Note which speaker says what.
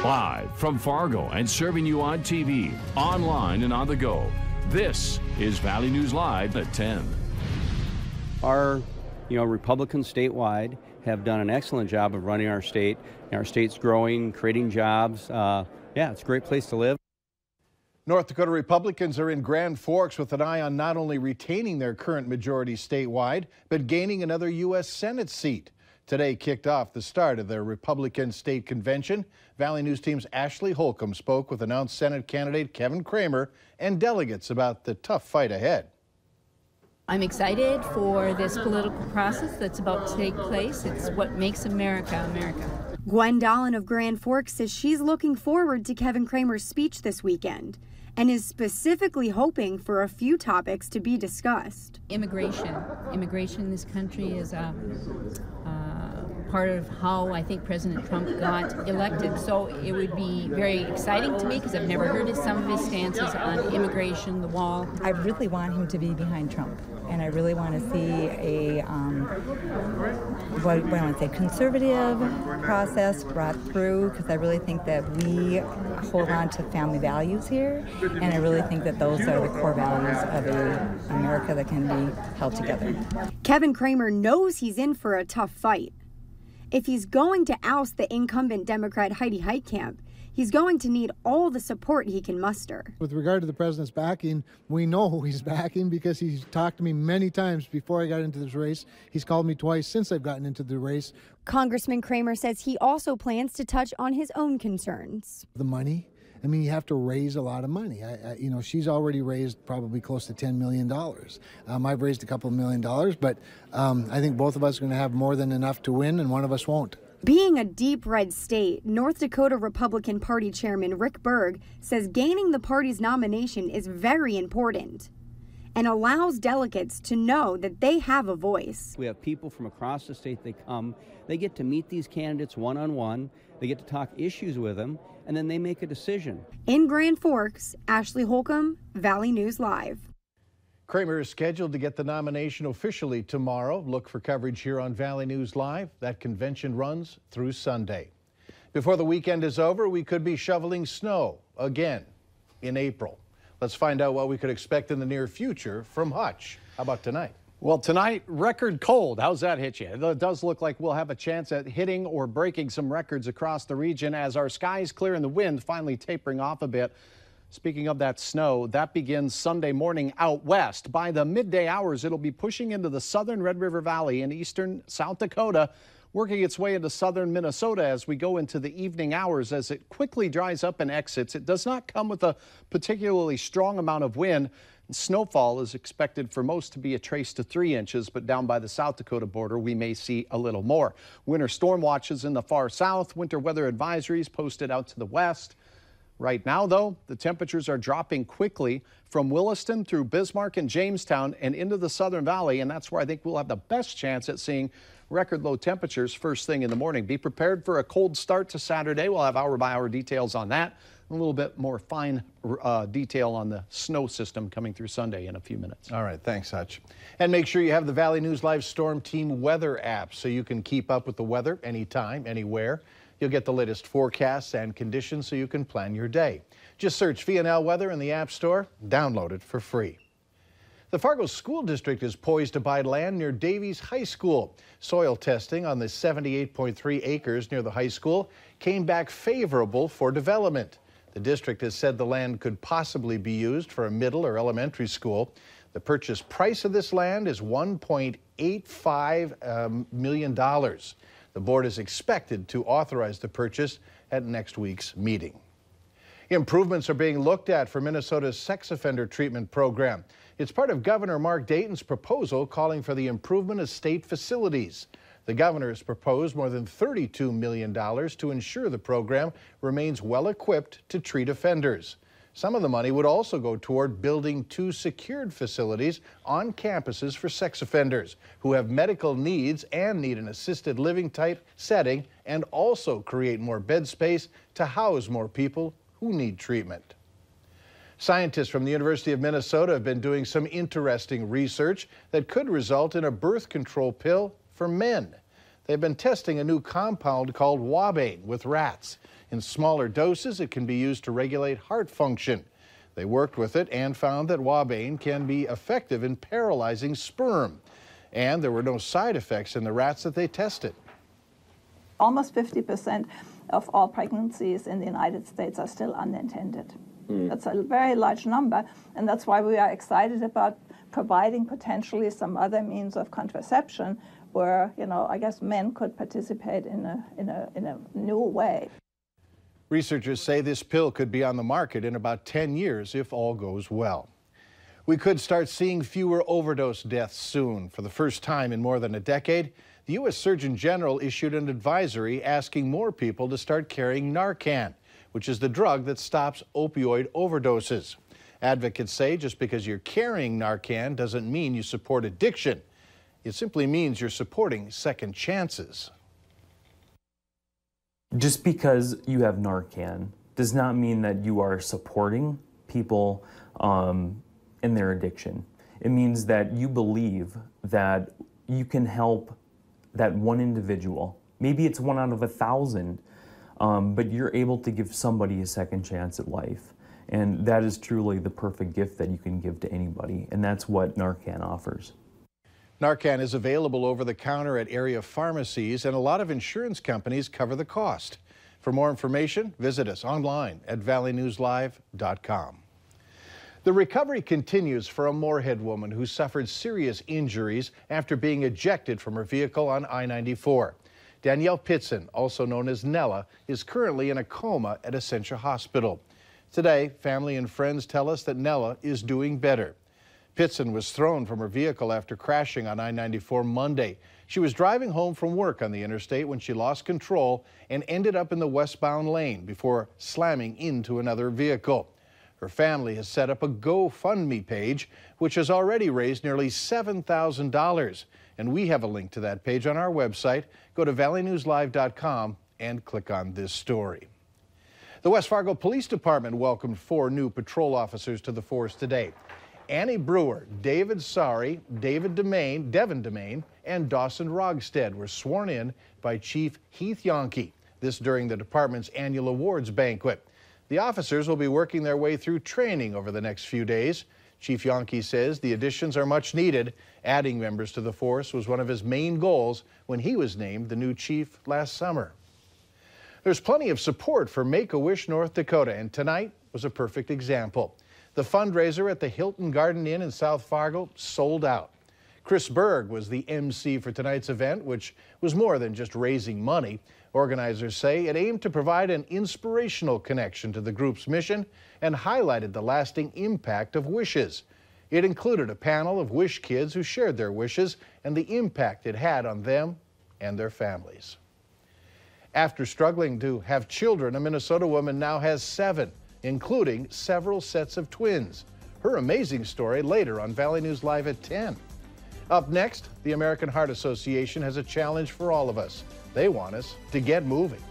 Speaker 1: Live from Fargo and serving you on TV, online, and on the go. This is Valley News Live at 10.
Speaker 2: Our Republicans statewide have done an excellent job of running our state. Our state's growing, creating jobs. It's a great place to live.
Speaker 3: North Dakota Republicans are in Grand Forks with an eye on not only retaining their current majority statewide, but gaining another U.S. Senate seat. Today kicked off the start of their Republican state convention. Valley News Team's Ashley Holcomb spoke with announced Senate candidate Kevin Cramer and delegates about the tough fight ahead.
Speaker 4: I'm excited for this political process that's about to take place. It's what makes America, America.
Speaker 5: Gwen Dolan of Grand Forks says she's looking forward to Kevin Cramer's speech this weekend and is specifically hoping for a few topics to be discussed.
Speaker 4: Immigration in this country is part of how I think President Trump got elected. So it would be very exciting to me because I've never heard some of his stances on immigration, the wall.
Speaker 6: I really want him to be behind Trump, and I really want to see a conservative process brought through, because I really think that we hold on to family values here, and I really think that those are the core values of an America that can be held together.
Speaker 5: Kevin Cramer knows he's in for a tough fight. If he's going to oust the incumbent Democrat Heidi Heitkamp, he's going to need all the support he can muster.
Speaker 7: With regard to the president's backing, we know who he's backing because he's talked to me many times before I got into this race. He's called me twice since I've gotten into the race.
Speaker 5: Congressman Cramer says he also plans to touch on his own concerns.
Speaker 7: The money. I mean, you have to raise a lot of money. She's already raised probably close to $10 million. I've raised a couple of $1 million, but I think both of us are going to have more than enough to win, and one of us won't.
Speaker 5: Being a deep red state, North Dakota Republican Party Chairman Rick Berg says gaining the party's nomination is very important and allows delegates to know that they have a voice.
Speaker 2: We have people from across the state. They come, they get to meet these candidates one-on-one, they get to talk issues with them, and then they make a decision.
Speaker 5: In Grand Forks, Ashley Holcomb, Valley News Live.
Speaker 3: Cramer is scheduled to get the nomination officially tomorrow. Look for coverage here on Valley News Live. That convention runs through Sunday. Before the weekend is over, we could be shoveling snow again in April. Let's find out what we could expect in the near future from Hutch. How about tonight?
Speaker 8: Well, tonight, record cold. How's that hit you? It does look like we'll have a chance at hitting or breaking some records across the region as our skies clear and the wind finally tapering off a bit. Speaking of that snow, that begins Sunday morning out west. By the midday hours, it'll be pushing into the southern Red River Valley in eastern South Dakota, working its way into southern Minnesota as we go into the evening hours. As it quickly dries up and exits, it does not come with a particularly strong amount of wind. Snowfall is expected for most to be a trace to 3 inches, but down by the South Dakota border, we may see a little more. Winter storm watches in the far south, winter weather advisories posted out to the west. Right now, though, the temperatures are dropping quickly from Williston through Bismarck and Jamestown and into the Southern Valley, and that's where I think we'll have the best chance at seeing record low temperatures first thing in the morning. Be prepared for a cold start to Saturday. We'll have hour-by-hour details on that. A little bit more fine detail on the snow system coming through Sunday in a few minutes.
Speaker 3: All right, thanks, Hutch. And make sure you have the Valley News Live Storm Team weather app so you can keep up with the weather anytime, anywhere. You'll get the latest forecasts and conditions so you can plan your day. Just search VNL Weather in the App Store. Download it for free. The Fargo School District is poised to buy land near Davies High School. Soil testing on the 78.3 acres near the high school came back favorable for development. The district has said the land could possibly be used for a middle or elementary school. The purchase price of this land is $1.85 million. The board is expected to authorize the purchase at next week's meeting. Improvements are being looked at for Minnesota's sex offender treatment program. It's part of Governor Mark Dayton's proposal calling for the improvement of state facilities. The governor has proposed more than $32 million to ensure the program remains well equipped to treat offenders. Some of the money would also go toward building 2 secured facilities on campuses for sex offenders who have medical needs and need an assisted living type setting, and also create more bed space to house more people who need treatment. Scientists from the University of Minnesota have been doing some interesting research that could result in a birth control pill for men. They've been testing a new compound called Wabane with rats. In smaller doses, it can be used to regulate heart function. They worked with it and found that Woebane can be effective in paralyzing sperm. And there were no side effects in the rats that they tested.
Speaker 9: Almost 50% of all pregnancies in the United States are still unintended. That's a very large number, and that's why we are excited about providing potentially some other means of contraception where, I guess men could participate in a new way.
Speaker 3: Researchers say this pill could be on the market in about 10 years if all goes well. We could start seeing fewer overdose deaths soon. For the first time in more than a decade, the U.S. Surgeon General issued an advisory asking more people to start carrying Narcan, which is the drug that stops opioid overdoses. Advocates say just because you're carrying Narcan doesn't mean you support addiction. It simply means you're supporting second chances.
Speaker 10: Just because you have Narcan does not mean that you are supporting people in their addiction. It means that you believe that you can help that one individual. Maybe it's 1 out of 1,000, but you're able to give somebody a second chance at life. And that is truly the perfect gift that you can give to anybody, and that's what Narcan offers.
Speaker 3: Narcan is available over the counter at area pharmacies, and a lot of insurance companies cover the cost. For more information, visit us online at valleynewslive.com. The recovery continues for a Moorhead woman who suffered serious injuries after being ejected from her vehicle on I-94. Danielle Pitson, also known as Nella, is currently in a coma at Essentia Hospital. Today, family and friends tell us that Nella is doing better. Pitson was thrown from her vehicle after crashing on I-94 Monday. She was driving home from work on the interstate when she lost control and ended up in the westbound lane before slamming into another vehicle. Her family has set up a GoFundMe page, which has already raised nearly $7,000. And we have a link to that page on our website. Go to valleynewslive.com and click on this story. The West Fargo Police Department welcomed 4 new patrol officers to the force today. Annie Brewer, David Sari, Devin DeMain, and Dawson Rogstead were sworn in by Chief Heath Yonke. This during the department's annual awards banquet. The officers will be working their way through training over the next few days. Chief Yonke says the additions are much needed. Adding members to the force was one of his main goals when he was named the new chief last summer. There's plenty of support for Make-A-Wish North Dakota, and tonight was a perfect example. The fundraiser at the Hilton Garden Inn in South Fargo sold out. Chris Berg was the MC for tonight's event, which was more than just raising money. Organizers say it aimed to provide an inspirational connection to the group's mission and highlighted the lasting impact of wishes. It included a panel of Wish kids who shared their wishes and the impact it had on them and their families. After struggling to have children, a Minnesota woman now has 7, including several sets of twins. Her amazing story later on Valley News Live at 10. Up next, the American Heart Association has a challenge for all of us. They want us to get moving.